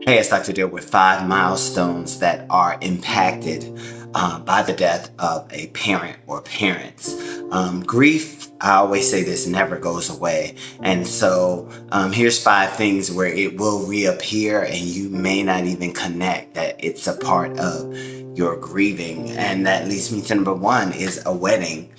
Hey, it's Dr. Deal with 5 milestones that are impacted by the death of a parent or parents. Grief, I always say this, never goes away. And so here's 5 things where it will reappear and you may not even connect that it's a part of your grieving. And that leads me to number 1 is a wedding.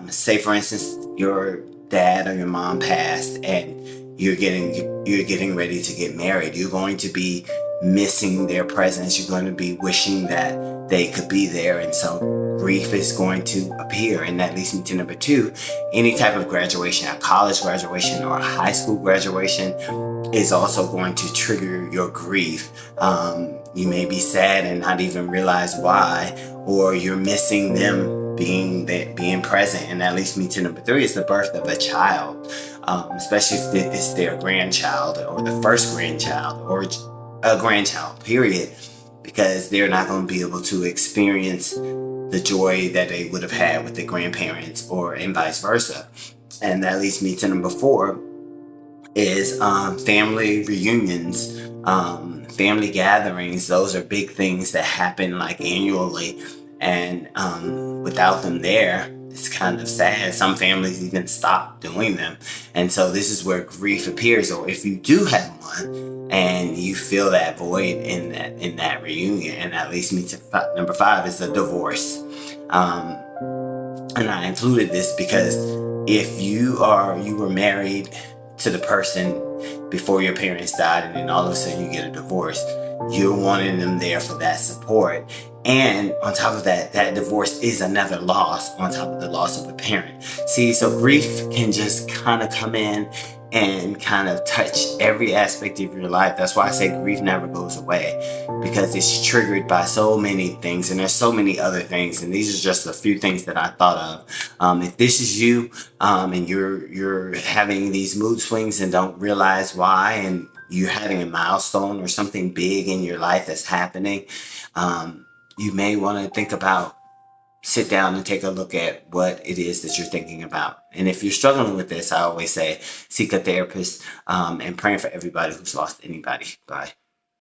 Say, for instance, your dad or your mom passed and you're getting ready to get married. You're going to be missing their presence. You're going to be wishing that they could be there, and so grief is going to appear. And that leads me to number 2. Any type of graduation, a college graduation or a high school graduation, is also going to trigger your grief. You may be sad and not even realize why, or you're missing them being present. And that leads me to number 3 is the birth of a child, especially if it's their grandchild or the first grandchild or a grandchild, period, because they're not going to be able to experience the joy that they would have had with the grandparents and vice versa. And that leads me to number 4 is family reunions, family gatherings. Those are big things that happen like annually. And without them there, it's kind of sad. Some families even stop doing them. And so this is where grief appears. Or if you do have one and you feel that void in that reunion. And that leads me to number 5 is a divorce. Um, and I included this because if you were married to the person before your parents died, and then all of a sudden you get a divorce, you're wanting them there for that support. And on top of that, that divorce is another loss on top of the loss of a parent. See, so grief can just kind of come in and kind of touch every aspect of your life. That's why I say grief never goes away, because it's triggered by so many things, and there's so many other things. And these are just a few things that I thought of. If this is you, and you're having these mood swings and don't realize why, and you're having a milestone or something big in your life that's happening, you may want to sit down and take a look at what it is that you're thinking about. And if you're struggling with this, I always say seek a therapist, and praying for everybody who's lost anybody. Bye.